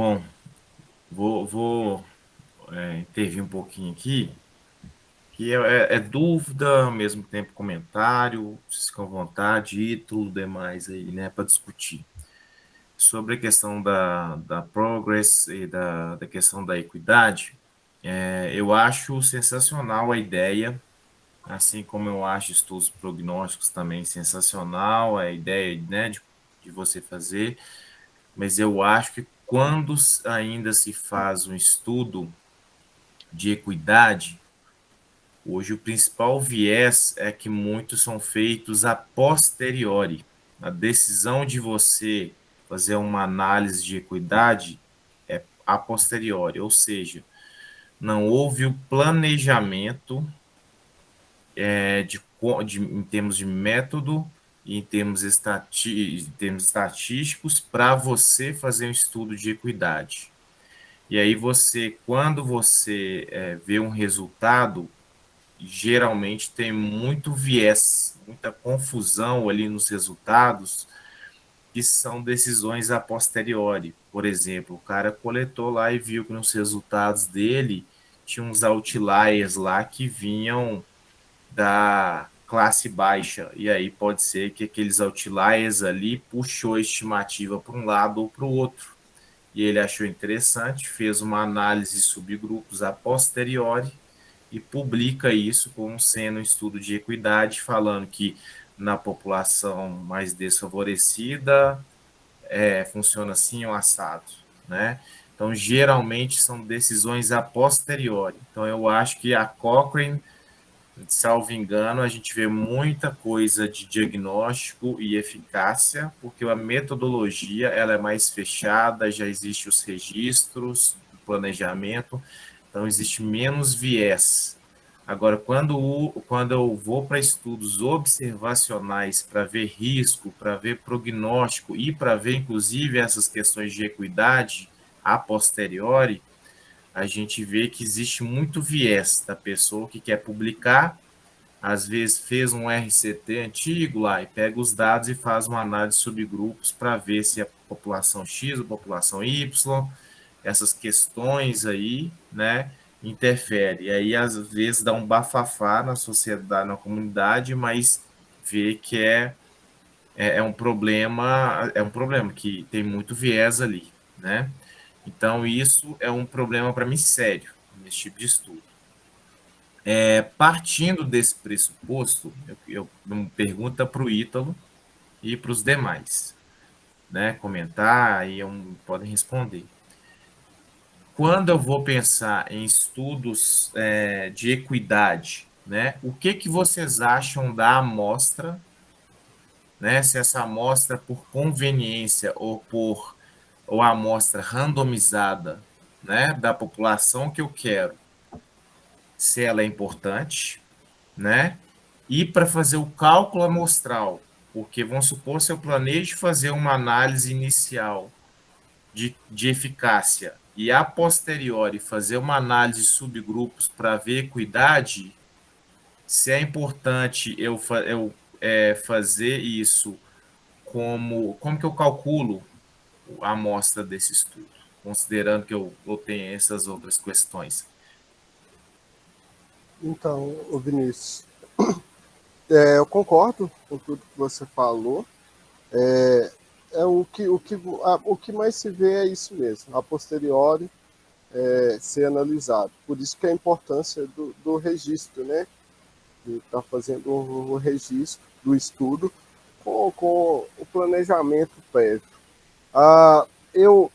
Bom, vou intervir um pouquinho aqui, que é dúvida, ao mesmo tempo comentário, vocês ficam à vontade e tudo demais aí, né, para discutir. Sobre a questão da progress e da questão da equidade, eu acho sensacional a ideia, assim como eu acho estudos prognósticos também sensacional, a ideia, né, de você fazer, mas eu acho que quando ainda se faz um estudo de equidade, hoje o principal viés é que muitos são feitos a posteriori. A decisão de você fazer uma análise de equidade é a posteriori, ou seja, não houve o planejamento em termos de método e em termos estatísticos para você fazer um estudo de equidade. E aí quando você vê um resultado, geralmente tem muito viés, muita confusão ali nos resultados, que são decisões a posteriori. Por exemplo, o cara coletou lá e viu que nos resultados dele tinha uns outliers lá que vinham da classe baixa. E aí pode ser que aqueles outliers ali puxou a estimativa para um lado ou para o outro. E ele achou interessante, fez uma análise de subgrupos a posteriori e publica isso como sendo um estudo de equidade, falando que na população mais desfavorecida funciona assim o assado, né? Então, geralmente são decisões a posteriori. Então, eu acho que a Cochrane, salvo engano, a gente vê muita coisa de diagnóstico e eficácia, porque a metodologia ela é mais fechada, já existem os registros, o planejamento, então existe menos viés. Agora, quando eu vou para estudos observacionais para ver risco, para ver prognóstico e para ver, inclusive, essas questões de equidade a posteriori, a gente vê que existe muito viés da pessoa que quer publicar, às vezes fez um RCT antigo lá e pega os dados e faz uma análise de subgrupos para ver se a população X, a população Y, essas questões aí, né, interfere. E aí, às vezes, dá um bafafá na sociedade, na comunidade, mas vê que é um problema que tem muito viés ali, né? Então, isso é um problema para mim sério, nesse tipo de estudo. Partindo desse pressuposto, eu uma pergunta para o Ítalo e para os demais, né? Comentar e podem responder. Quando eu vou pensar em estudos de equidade, né? O que vocês acham da amostra, né? Se essa amostra por conveniência ou a amostra randomizada, né? Da população que eu quero, se ela é importante, né? E para fazer o cálculo amostral, porque vamos supor se eu planejo fazer uma análise inicial de eficácia e a posteriori fazer uma análise de subgrupos para ver equidade, se é importante fazer isso como que eu calculo a amostra desse estudo, considerando que eu tenho essas outras questões. Então, o Vinícius, eu concordo com tudo que você falou. O que mais se vê é isso mesmo, a posteriori ser analisado. Por isso que a importância do registro, né? De estar fazendo um registro do estudo com o planejamento prévio. Eu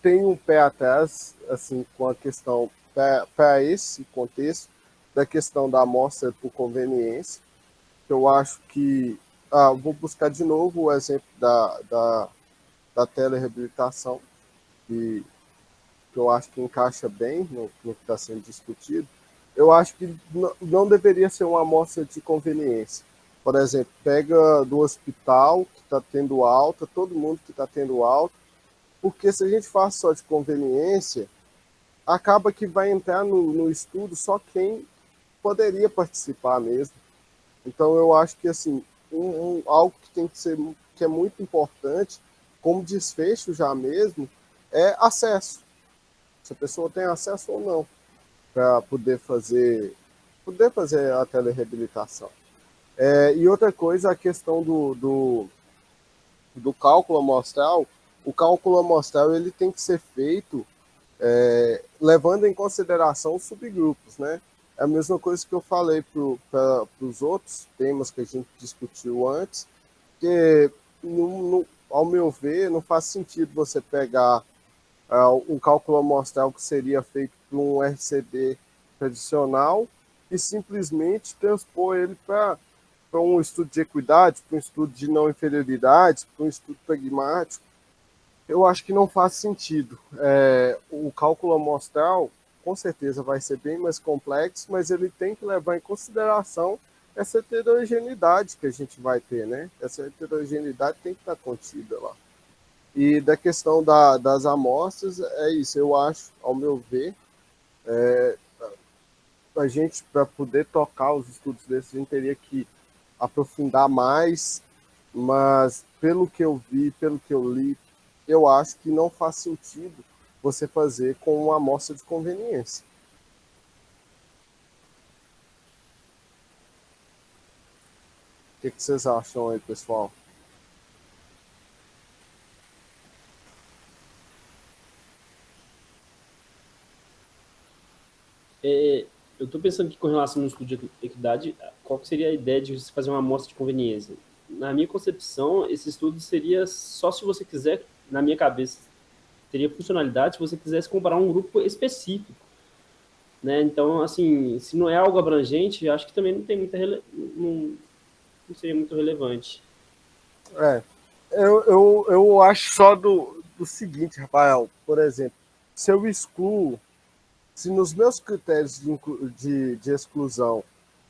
tenho um pé atrás assim, com a questão, para esse contexto, da questão da amostra por conveniência. Eu acho que. Vou buscar de novo o exemplo da telereabilitação, que, que eu acho que encaixa bem no que está sendo discutido. Eu acho que não deveria ser uma amostra de conveniência. Por exemplo, pega do hospital que está tendo alta, todo mundo que está tendo alta, porque se a gente faz só de conveniência, acaba que vai entrar no estudo só quem poderia participar mesmo. Então eu acho que assim, algo que tem que ser, que é muito importante, como desfecho já mesmo, é acesso. Se a pessoa tem acesso ou não para poder fazer a telereabilitação. E outra coisa, a questão do cálculo amostral. O cálculo amostral ele tem que ser feito levando em consideração os subgrupos, né? É a mesma coisa que eu falei para os outros temas que a gente discutiu antes, que, ao meu ver, não faz sentido você pegar um cálculo amostral que seria feito por um RCD tradicional e simplesmente transpor ele para um estudo de equidade, para um estudo de não inferioridade, para um estudo pragmático. Eu acho que não faz sentido. O cálculo amostral, com certeza, vai ser bem mais complexo, mas ele tem que levar em consideração essa heterogeneidade que a gente vai ter, né? Essa heterogeneidade tem que estar contida lá. E da questão das amostras, é isso. Eu acho, ao meu ver, a gente, para poder tocar os estudos desses, a gente teria que aprofundar mais, mas pelo que eu vi, pelo que eu li, eu acho que não faz sentido você fazer com uma amostra de conveniência. O que vocês acham aí, pessoal? Eu estou pensando que com relação ao estudo de equidade, qual seria a ideia de você fazer uma amostra de conveniência? Na minha concepção, esse estudo seria só se você quiser, na minha cabeça, teria funcionalidade se você quisesse comparar um grupo específico, né? Então, assim, se não é algo abrangente, acho que também não tem muita não seria muito relevante. É, eu acho só do seguinte, Rafael, por exemplo, se eu excluo, se nos meus critérios de exclusão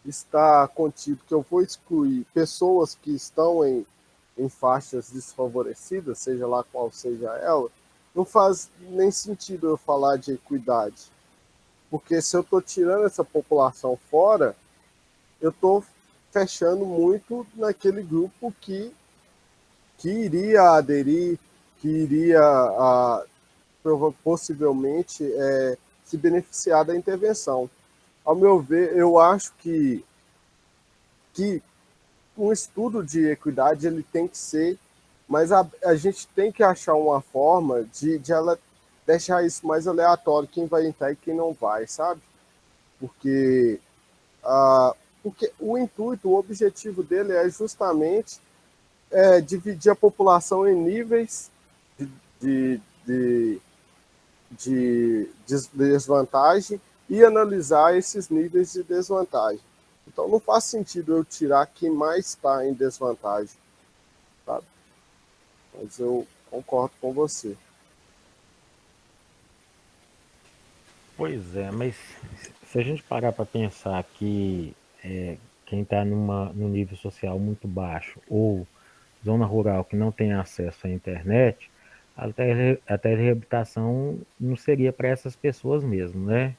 está contido que eu vou excluir pessoas que estão em faixas desfavorecidas, seja lá qual seja ela, não faz nem sentido eu falar de equidade. Porque se eu estou tirando essa população fora, eu estou fechando muito naquele grupo que iria aderir, que iria possivelmente se beneficiar da intervenção. Ao meu ver, eu acho que um estudo de equidade ele tem que ser, mas a gente tem que achar uma forma de ela deixar isso mais aleatório, quem vai entrar e quem não vai, sabe? Porque, porque o intuito, o objetivo dele é justamente dividir a população em níveis de, de, de desvantagem e analisar esses níveis de desvantagem. Então não faz sentido eu tirar quem mais está em desvantagem, sabe? Mas eu concordo com você. Pois é, mas se a gente parar para pensar que quem está num nível social muito baixo ou zona rural que não tem acesso à internet, a telereabilitação não seria para essas pessoas mesmo, né?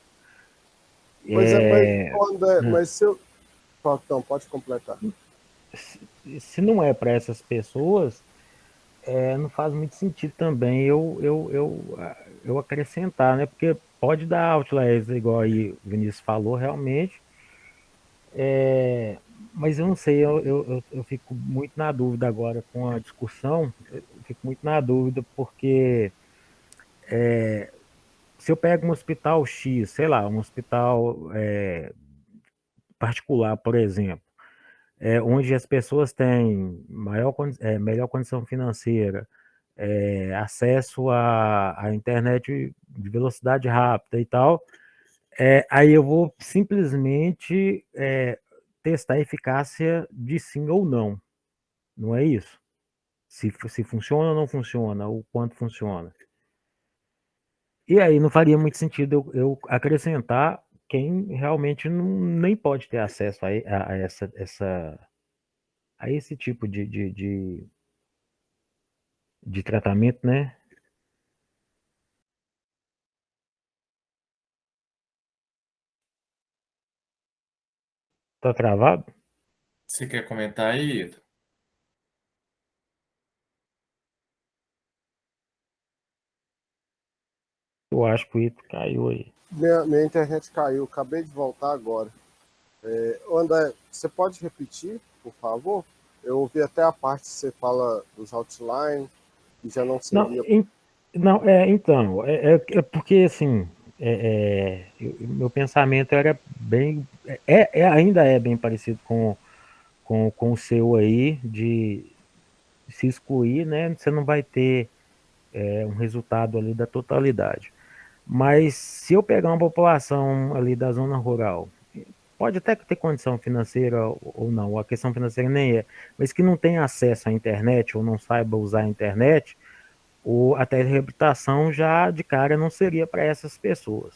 Pois é, mas, É, André, mas se eu. Então, pode completar. se não é para essas pessoas, não faz muito sentido também eu acrescentar, né? Porque pode dar outliers, igual aí o Vinícius falou, realmente. Mas eu não sei, eu fico muito na dúvida agora com a discussão, eu fico muito na dúvida porque se eu pego um hospital X, sei lá, um hospital particular, por exemplo, onde as pessoas têm melhor condição financeira, acesso à internet de velocidade rápida e tal, aí eu vou simplesmente testar a eficácia de sim ou não, não é isso? Se funciona ou não funciona, o quanto funciona. E aí não faria muito sentido eu acrescentar quem realmente nem pode ter acesso a esse tipo de tratamento, né? Tá travado? Você quer comentar aí, Ito? Eu acho que o Ito caiu aí. Minha internet caiu, acabei de voltar agora. André, você pode repetir, por favor? Eu ouvi até a parte que você fala dos outline, que já não Não, seria. não, então, é porque assim, meu pensamento era bem, ainda é bem parecido com o seu aí, de se excluir, né? Você não vai ter um resultado ali da totalidade. Mas se eu pegar uma população ali da zona rural, pode até ter condição financeira ou não, a questão financeira nem é, mas que não tem acesso à internet ou não saiba usar a internet, a telereabilitação já de cara não seria para essas pessoas.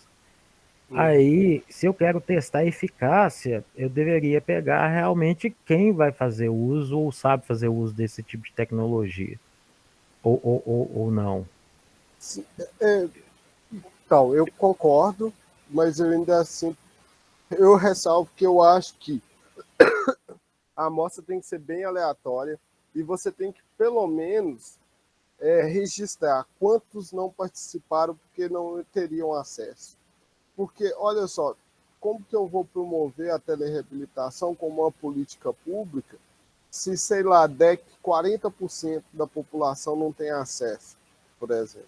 Aí, se eu quero testar a eficácia, eu deveria pegar realmente quem vai fazer uso ou sabe fazer uso desse tipo de tecnologia, ou não. Sim, então, eu concordo, mas eu ainda assim, eu ressalvo que eu acho que a amostra tem que ser bem aleatória e você tem que, pelo menos, registrar quantos não participaram porque não teriam acesso. Porque, olha só, como que eu vou promover a telereabilitação como uma política pública se, sei lá, der que 40% da população não tem acesso, por exemplo?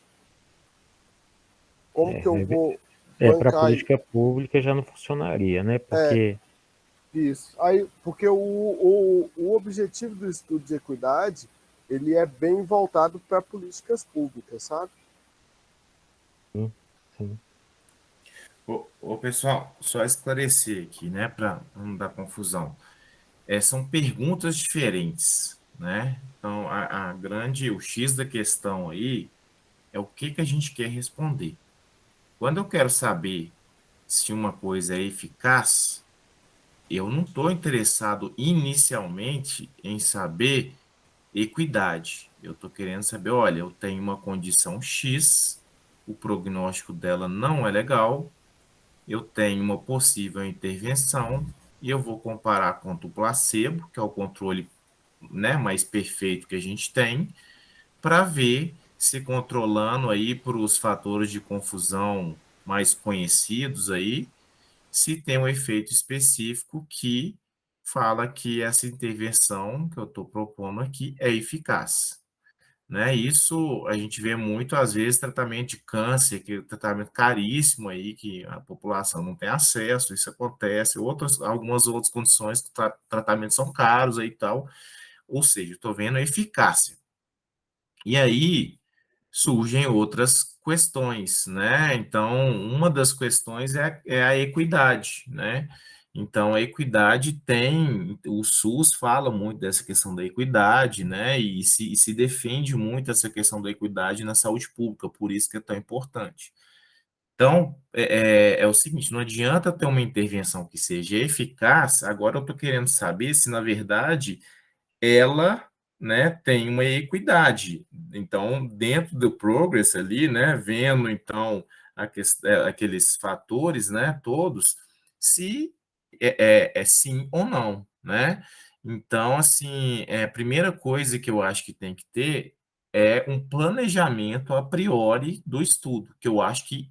Como que eu vou Para a bancar política pública já não funcionaria, né? Porque isso? Aí, porque o objetivo do estudo de equidade ele é bem voltado para políticas públicas, sabe? sim, sim. Pessoal, só esclarecer aqui, né, para não dar confusão. São perguntas diferentes, né? Então, o X da questão aí é o que a gente quer responder. Quando eu quero saber se uma coisa é eficaz, eu não estou interessado inicialmente em saber equidade. Eu estou querendo saber, olha, eu tenho uma condição X, o prognóstico dela não é legal, eu tenho uma possível intervenção e eu vou comparar contra o placebo, que é o controle, né, mais perfeito que a gente tem, para ver se controlando aí para os fatores de confusão mais conhecidos aí, se tem um efeito específico que fala que essa intervenção que eu estou propondo aqui é eficaz, né? Isso a gente vê muito, às vezes, tratamento de câncer, que é um tratamento caríssimo aí, que a população não tem acesso, isso acontece, algumas outras condições que tratamentos são caros aí e tal, ou seja, estou vendo a eficácia. E aí surgem outras questões, né? Então, uma das questões é a equidade, né? Então, a equidade o SUS fala muito dessa questão da equidade, né? E se defende muito essa questão da equidade na saúde pública, por isso que é tão importante. Então, é o seguinte, não adianta ter uma intervenção que seja eficaz, agora eu estou querendo saber se, na verdade, ela, né, tem uma equidade. Então, dentro do progress ali, né, vendo então aqueles fatores, né, todos, se é sim ou não, né? Então, assim, a primeira coisa que eu acho que tem que ter é um planejamento a priori do estudo, que eu acho que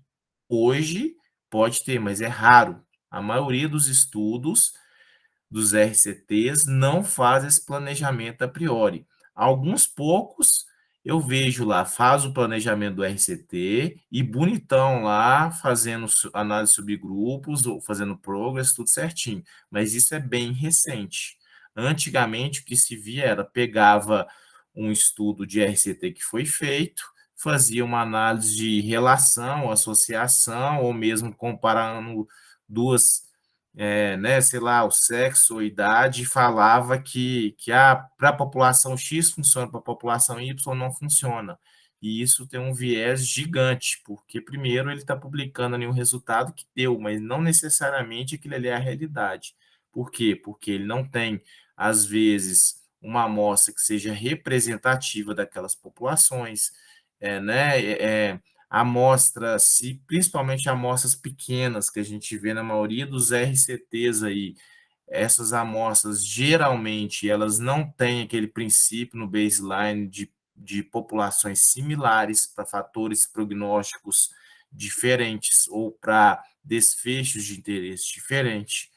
hoje pode ter, mas é raro. A maioria dos estudos dos RCTs não faz esse planejamento a priori. Alguns poucos eu vejo lá, faz o planejamento do RCT e bonitão lá, fazendo análise sobre grupos, ou fazendo progress, tudo certinho. Mas isso é bem recente. Antigamente, o que se via era, pegava um estudo de RCT que foi feito, fazia uma análise de relação, associação, ou mesmo comparando duas né, sei lá, o sexo ou idade, falava que para a população X funciona, para a população Y não funciona. E isso tem um viés gigante, porque primeiro ele está publicando ali um resultado que deu, mas não necessariamente aquilo ali é a realidade. Por quê? Porque ele não tem, às vezes, uma amostra que seja representativa daquelas populações, né? Amostras, principalmente amostras pequenas que a gente vê na maioria dos RCTs aí, essas amostras geralmente elas não têm aquele princípio no baseline de populações similares para fatores prognósticos diferentes ou para desfechos de interesse diferentes,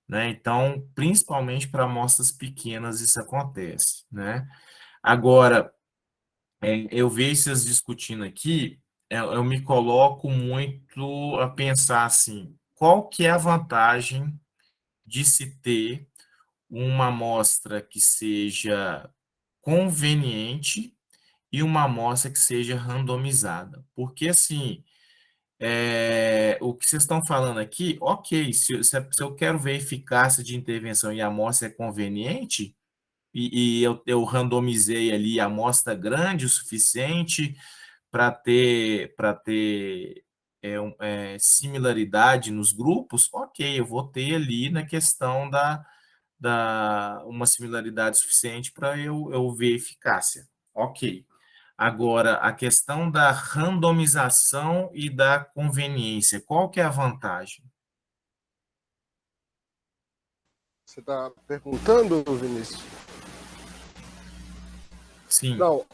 né? Então, principalmente para amostras pequenas isso acontece, né? Agora, eu vejo vocês discutindo aqui, eu me coloco muito a pensar assim, qual que é a vantagem de se ter uma amostra que seja conveniente e uma amostra que seja randomizada? Porque, assim, o que vocês estão falando aqui, ok, se eu quero ver eficácia de intervenção e a amostra é conveniente, e eu randomizei ali a amostra grande o suficiente para ter similaridade nos grupos, ok, eu vou ter ali na questão uma similaridade suficiente para eu ver eficácia. Ok. Agora, a questão da randomização e da conveniência, qual que é a vantagem? Você está perguntando, Vinícius? Sim. Não,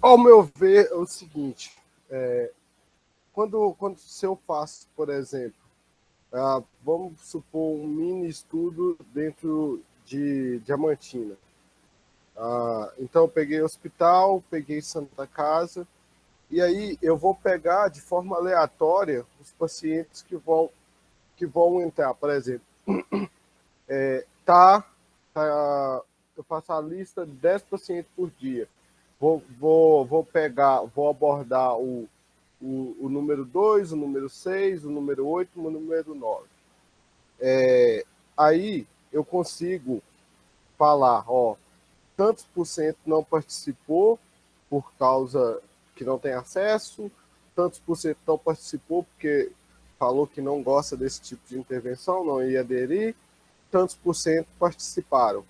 ao meu ver, é o seguinte: se eu faço, por exemplo, vamos supor um mini estudo dentro de Diamantina. Então, eu peguei hospital, peguei Santa Casa, e aí eu vou pegar de forma aleatória os pacientes que vão entrar. Por exemplo, eu faço a lista de 10 pacientes por dia. Vou abordar o número 2, o número 6, o número 8, o número 9. Aí eu consigo falar, tantos por cento não participou por causa que não tem acesso, tantos por cento não participou porque falou que não gosta desse tipo de intervenção, não ia aderir, tantos por cento participaram.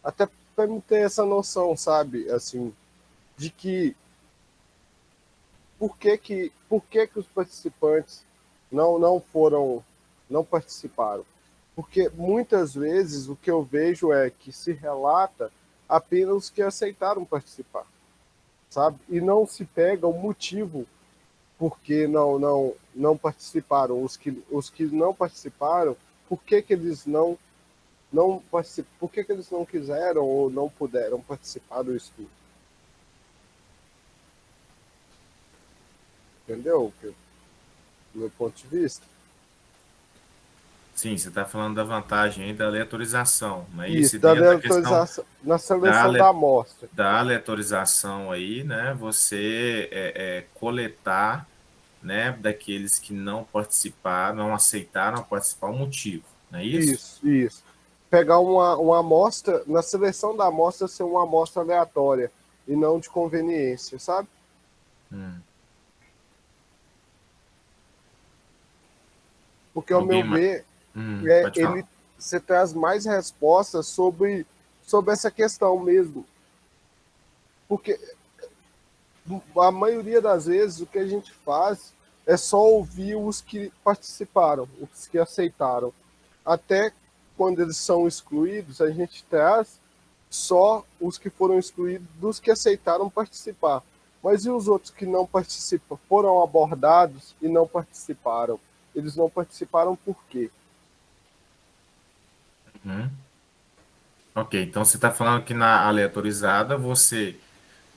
Até para me ter essa noção, sabe, assim, de que por que os participantes não participaram. Porque muitas vezes o que eu vejo é que se relata apenas os que aceitaram participar, sabe? E não se pega o motivo porque não participaram. Os que não participaram, por que eles não participam? Por que eles não quiseram ou não puderam participar do estudo? Entendeu? Do meu ponto de vista. Sim, você está falando da vantagem aí da aleatorização, não é isso? Isso, E da dentro da questão aleatorização na da, seleção da ale, amostra. da aleatorização aí, né, você coletar, né, daqueles que não participaram, não aceitaram participar, o motivo, não é isso? Isso. Pegar uma amostra, na seleção da amostra ser uma amostra aleatória e não de conveniência, sabe? Hum. Porque, ao Alguém meu mais? ver, Pode falar. você traz mais respostas sobre essa questão mesmo. Porque a maioria das vezes o que a gente faz é só ouvir os que participaram, os que aceitaram. Até quando eles são excluídos, a gente traz só os que foram excluídos dos que aceitaram participar. Mas e os outros que não participam? Foram abordados e não participaram. Eles não participaram por quê? Uhum. Ok, então você está falando que na aleatorizada você,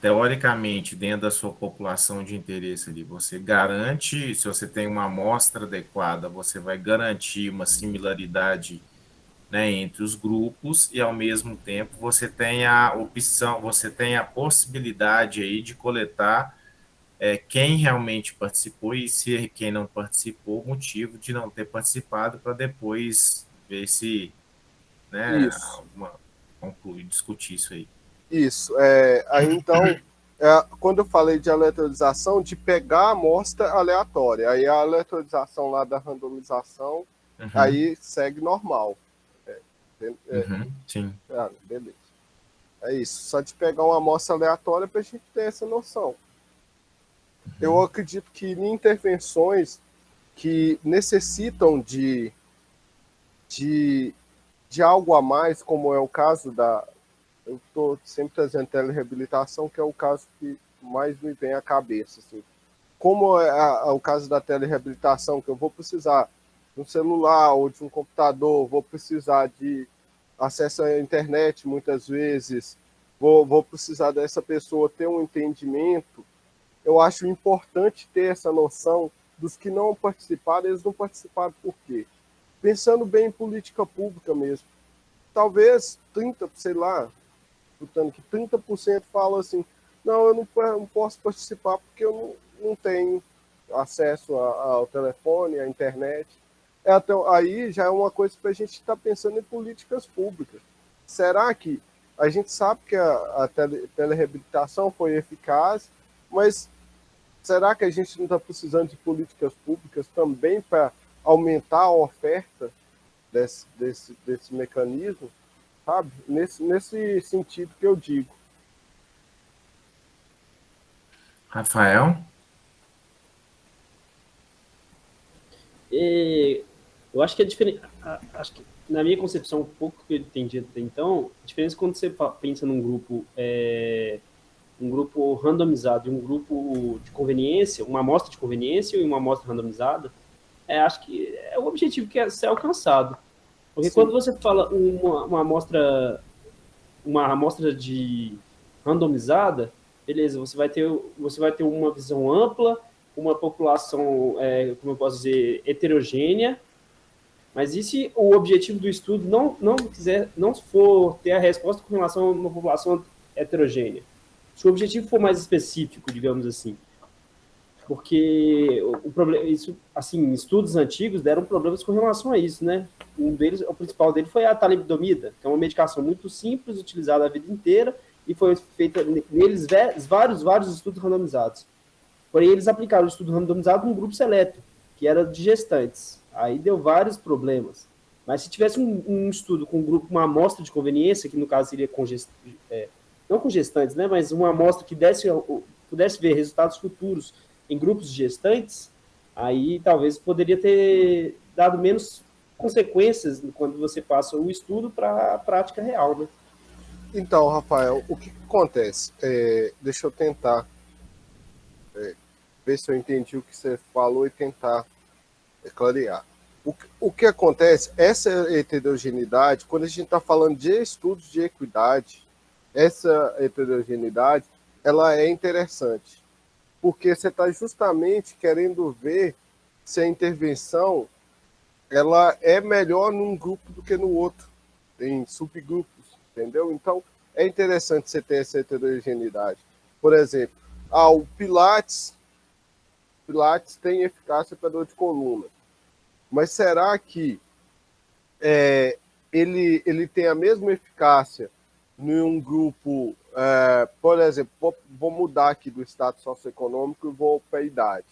teoricamente, dentro da sua população de interesse ali, você garante, se você tem uma amostra adequada, você vai garantir uma similaridade, né, entre os grupos e, ao mesmo tempo, você tem a opção, você tem a possibilidade aí de coletar quem realmente participou e, se quem não participou, o motivo de não ter participado, para depois ver se, né, Isso, concluir, discutir isso aí. isso. Aí então, quando eu falei de aleatorização, de pegar a amostra aleatória, aí a aleatorização lá da randomização, Uhum, aí segue normal. sim. Beleza. É isso. Só de pegar uma amostra aleatória para a gente ter essa noção. Eu acredito que em intervenções que necessitam de, de algo a mais, como é o caso da. Eu estou sempre trazendo telereabilitação, que é o caso que mais me vem à cabeça. Assim. como é o caso da telereabilitação, que eu vou precisar de um celular ou de um computador, vou precisar de acesso à internet muitas vezes, vou precisar dessa pessoa ter um entendimento. Eu acho importante ter essa noção dos que não participaram, eles não participaram por quê? Pensando bem em política pública mesmo. Talvez 30%, sei lá, escutando que 30% fala assim, não, eu não posso participar porque eu não tenho acesso ao telefone, à internet. Aí já é uma coisa para a gente estar pensando em políticas públicas. Será que a gente sabe que a telereabilitação foi eficaz, mas será que a gente não está precisando de políticas públicas também para aumentar a oferta desse mecanismo? Sabe? Nesse sentido que eu digo. Rafael? Eu acho que é diferente. Acho que, na minha concepção, um pouco que eu entendi até então, a diferença quando você pensa num grupo, um grupo randomizado e um grupo de conveniência, uma amostra de conveniência e uma amostra randomizada, acho que é o objetivo que é ser alcançado. Porque Sim. Quando você fala uma amostra de randomizada, beleza, você vai ter uma visão ampla, uma população, como eu posso dizer, heterogênea, mas e se o objetivo do estudo não for ter a resposta com relação a uma população heterogênea? Se o objetivo for mais específico, digamos assim, porque o problema, isso, assim, estudos antigos deram problemas com relação a isso, né? O principal dele foi a talidomida, que é uma medicação muito simples, utilizada a vida inteira, e foi feita neles vários estudos randomizados. Porém, eles aplicaram o estudo randomizado num grupo seleto, que era de gestantes. Aí deu vários problemas. Mas se tivesse um estudo com um grupo, uma amostra de conveniência, que no caso seria não com gestantes, né, mas uma amostra que pudesse ver resultados futuros em grupos de gestantes, aí talvez poderia ter dado menos consequências quando você passa o estudo para a prática real, né? Então, Rafael, o que acontece? Deixa eu tentar ver se eu entendi o que você falou e tentar clarear. O que acontece, essa heterogeneidade, quando a gente está falando de estudos de equidade, essa heterogeneidade, ela é interessante, porque você está justamente querendo ver se a intervenção ela é melhor num grupo do que no outro, em subgrupos, entendeu? Então, é interessante você ter essa heterogeneidade. Por exemplo, o Pilates tem eficácia para dor de coluna, mas será que ele tem a mesma eficácia num grupo, por exemplo, vou mudar aqui do status socioeconômico e vou para a idade.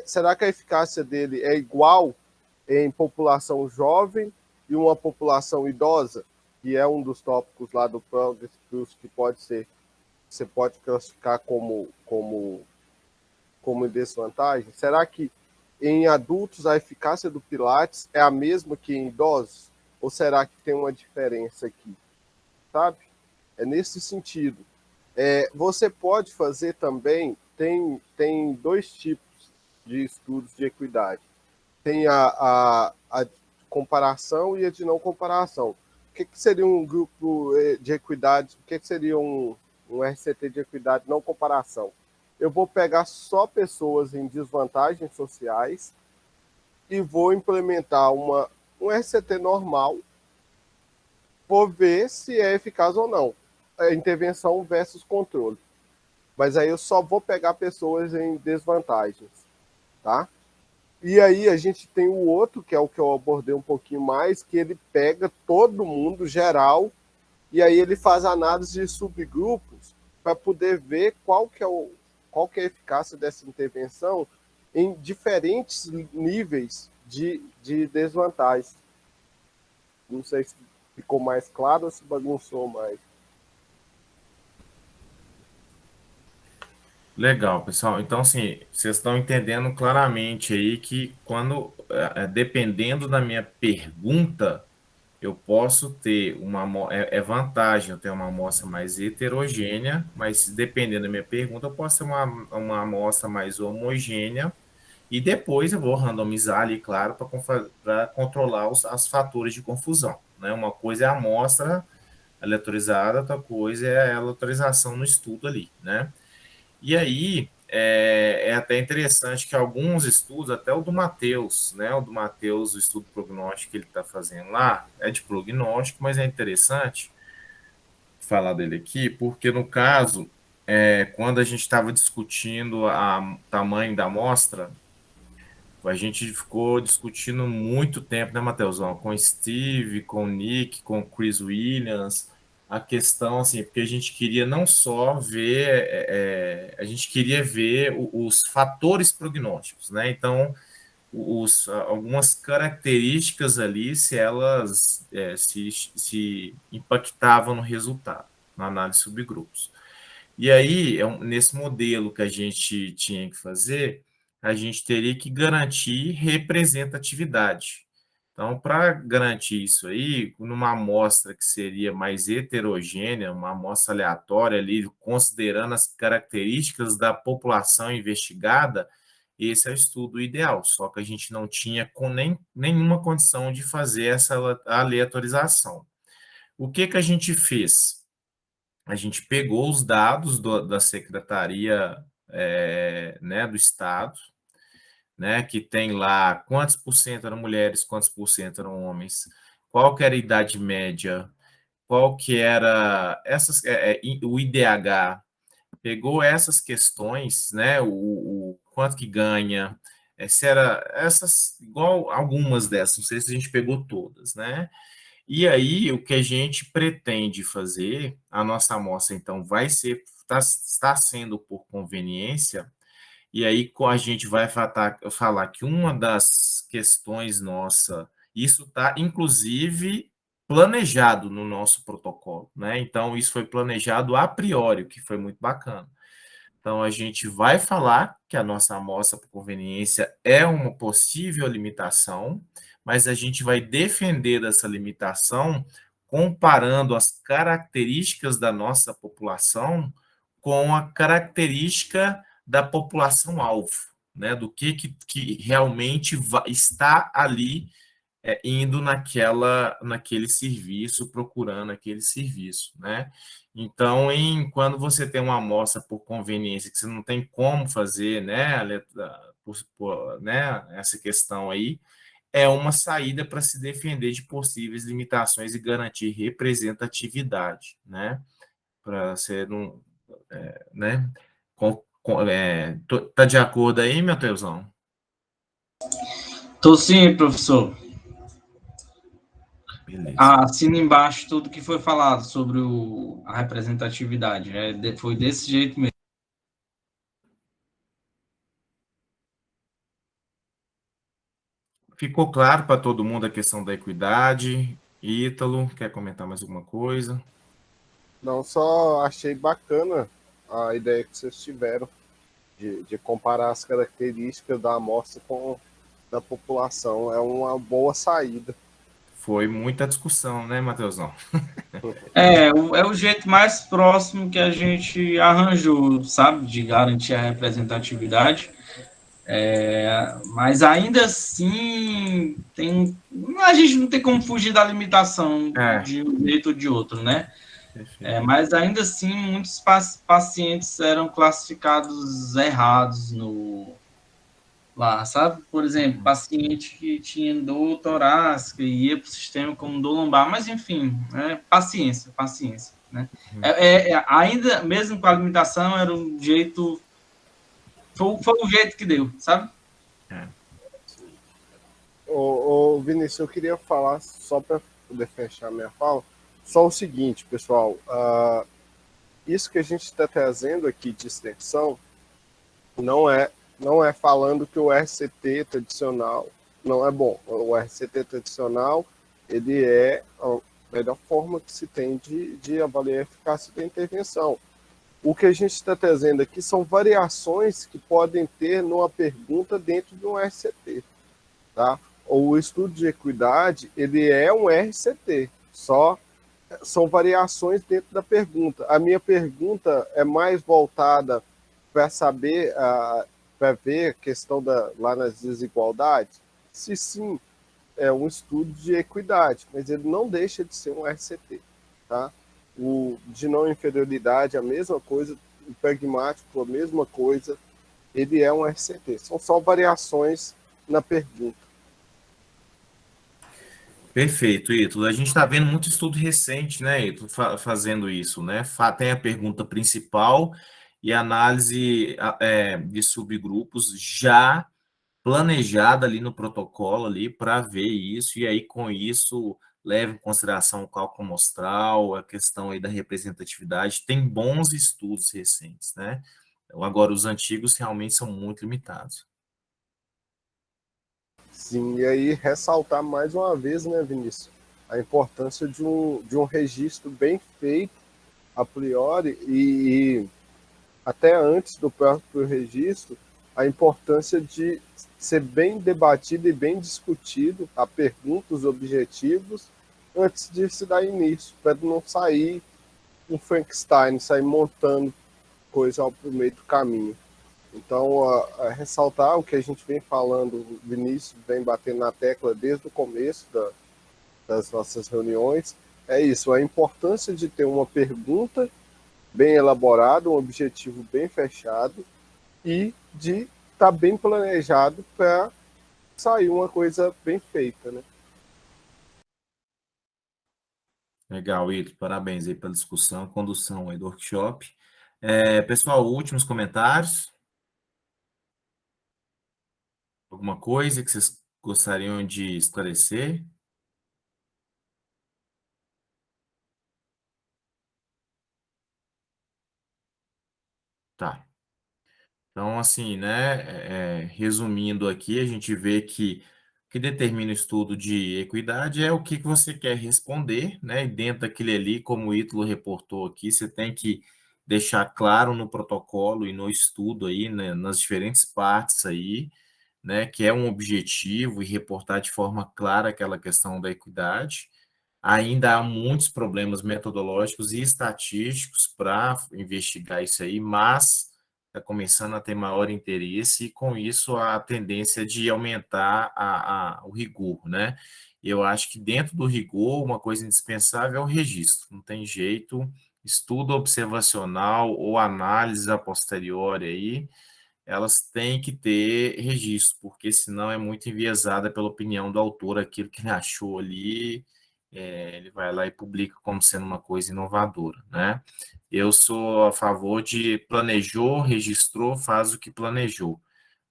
Será que a eficácia dele é igual em população jovem e uma população idosa, que é um dos tópicos lá do Progress Plus, que você pode classificar como desvantagem? Será que em adultos a eficácia do Pilates é a mesma que em idosos? Ou será que tem uma diferença aqui? Sabe? É nesse sentido. Você pode fazer também, tem dois tipos de estudos de equidade. Tem a comparação e a de não comparação. O que seria um grupo de equidade? O que seria um RCT de equidade não comparação? Eu vou pegar só pessoas em desvantagens sociais e vou implementar um RCT normal, vou ver se é eficaz ou não. Intervenção versus controle. Mas aí eu só vou pegar pessoas em desvantagens, tá? E aí a gente tem o outro, que é o que eu abordei um pouquinho mais, que ele pega todo mundo, geral, e aí ele faz análise de subgrupos para poder ver qual que é a eficácia dessa intervenção em diferentes níveis de desvantagem. Não sei se ficou mais claro ou se bagunçou mais. Legal, pessoal. Então, assim, vocês estão entendendo claramente aí que dependendo da minha pergunta, eu posso ter é vantagem eu ter uma amostra mais heterogênea, mas dependendo da minha pergunta, eu posso ter uma amostra mais homogênea e depois eu vou randomizar ali, claro, para controlar os fatores de confusão, né? Uma coisa é a amostra aleatorizada, outra coisa é a aleatorização no estudo ali, né? E aí é até interessante que alguns estudos, até o do Matheus, né? O do Matheus, o estudo prognóstico que ele está fazendo lá, é de prognóstico, mas é interessante falar dele aqui, porque no caso, quando a gente estava discutindo o tamanho da amostra, a gente ficou discutindo muito tempo, né, Matheusão? Com o Steve, com o Nick, com o Chris Williams, a questão, assim, porque a gente queria não só ver, a gente queria ver os fatores prognósticos, né? Então, algumas características ali, se elas se impactavam no resultado, na análise de subgrupos. E aí, nesse modelo que a gente tinha que fazer, a gente teria que garantir representatividade. Então, para garantir isso aí, numa amostra que seria mais heterogênea, uma amostra aleatória ali, considerando as características da população investigada, esse é o estudo ideal. Só que a gente não tinha nenhuma condição de fazer essa aleatorização. O que a gente fez? A gente pegou os dados da Secretaria, né, do Estado, né, que tem lá quantos por cento eram mulheres, quantos por cento eram homens, qual que era a idade média, qual que era o IDH, pegou essas questões, né, o quanto que ganha, se era essas, igual algumas dessas, não sei se a gente pegou todas, né? E aí, o que a gente pretende fazer, a nossa amostra, então, está sendo por conveniência, e aí a gente vai falar que uma das questões nossa, isso está, inclusive, planejado no nosso protocolo, né? Então, isso foi planejado a priori, o que foi muito bacana. Então, a gente vai falar que a nossa amostra por conveniência é uma possível limitação, mas a gente vai defender essa limitação comparando as características da nossa população com a característica da população-alvo, né? Do que realmente está ali indo naquele serviço, procurando aquele serviço, né? Então, quando você tem uma amostra por conveniência, que você não tem como fazer, né, né, essa questão aí, é uma saída para se defender de possíveis limitações e garantir representatividade, né? Para você não, né? Tá de acordo aí, meu Teuzão? Tô sim, professor. Beleza. Assina embaixo tudo que foi falado sobre a representatividade. Foi desse jeito mesmo. Ficou claro para todo mundo a questão da equidade? Ítalo, quer comentar mais alguma coisa? Não, só achei bacana a ideia que vocês tiveram de comparar as características da amostra com da população. É uma boa saída. Foi muita discussão, né, Matheusão? É o jeito mais próximo que a gente arranjou, sabe, de garantir a representatividade. Mas ainda assim, a gente não tem como fugir da limitação de um jeito ou de outro, né? Mas ainda assim, muitos pacientes eram classificados errados lá, sabe? Por exemplo, paciente que tinha dor torácica e ia para o sistema como dor lombar, mas enfim, paciência, né? Ainda, mesmo com a limitação, era um jeito... Foi o jeito que deu, sabe? Ô, Vinícius, eu queria falar, só para poder fechar minha fala, só o seguinte, pessoal. Isso que a gente está trazendo aqui de extensão não é falando que o RCT tradicional não é bom. O RCT tradicional, ele é a melhor forma que se tem de avaliar a eficácia da intervenção. O que a gente está trazendo aqui são variações que podem ter numa pergunta dentro de um RCT, tá? o estudo de equidade, ele é um RCT, só são variações dentro da pergunta. A minha pergunta é mais voltada para saber, para ver a questão lá nas desigualdades. Se sim, é um estudo de equidade, mas ele não deixa de ser um RCT. Tá? O de não inferioridade, a mesma coisa, o pragmático, a mesma coisa, ele é um RCT. São só variações na pergunta. Perfeito, Ítalo. A gente está vendo muito estudo recente, né, Ítalo, fazendo isso, né? Tem a pergunta principal e a análise de subgrupos já planejada ali no protocolo ali para ver isso, e aí com isso leva em consideração o cálculo amostral, a questão aí da representatividade. Tem bons estudos recentes, né? Então, agora, os antigos realmente são muito limitados. Sim, e aí ressaltar mais uma vez, né, Vinícius, a importância de um registro bem feito a priori e até antes do próprio registro, a importância de ser bem debatido e bem discutido a pergunta, os objetivos, antes de se dar início, para não sair um Frankenstein, sair montando coisa ao meio do caminho. Então, a ressaltar o que a gente vem falando, o Vinícius vem batendo na tecla desde o começo das nossas reuniões, é isso, a importância de ter uma pergunta bem elaborada, um objetivo bem fechado e de estar bem planejado para sair uma coisa bem feita, né? Legal, Ítalo. Parabéns aí pela discussão, condução aí do workshop. Pessoal, últimos comentários? Alguma coisa que vocês gostariam de esclarecer? Tá. Então, assim, né, resumindo aqui, a gente vê que o que determina o estudo de equidade é o que você quer responder, né? E dentro daquele ali, como o Ítalo reportou aqui, você tem que deixar claro no protocolo e no estudo aí, né, nas diferentes partes aí, né, que é um objetivo e reportar de forma clara aquela questão da equidade. Ainda há muitos problemas metodológicos e estatísticos para investigar isso aí, mas está começando a ter maior interesse e, com isso, a tendência de aumentar o rigor, né? E eu acho que dentro do rigor, uma coisa indispensável é o registro, não tem jeito, estudo observacional ou análise a posteriori aí, elas têm que ter registro, porque senão é muito enviesada pela opinião do autor, aquilo que ele achou ali, ele vai lá e publica como sendo uma coisa inovadora, né? Eu sou a favor de planejou, registrou, faz o que planejou,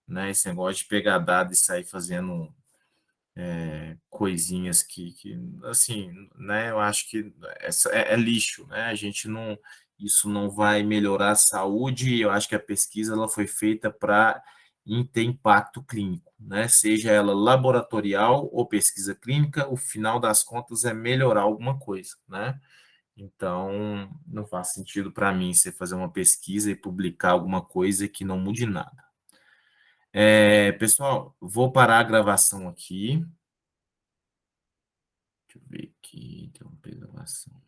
né? Esse negócio de pegar dado e sair fazendo coisinhas assim, né? Eu acho que é lixo, né? A gente não, isso não vai melhorar a saúde. Eu acho que a pesquisa ela foi feita para ter impacto clínico, né? Seja ela laboratorial ou pesquisa clínica, o final das contas é melhorar alguma coisa, né? Então, não faz sentido para mim você fazer uma pesquisa e publicar alguma coisa que não mude nada. Pessoal, vou parar a gravação aqui. Deixa eu ver aqui, interromper a gravação.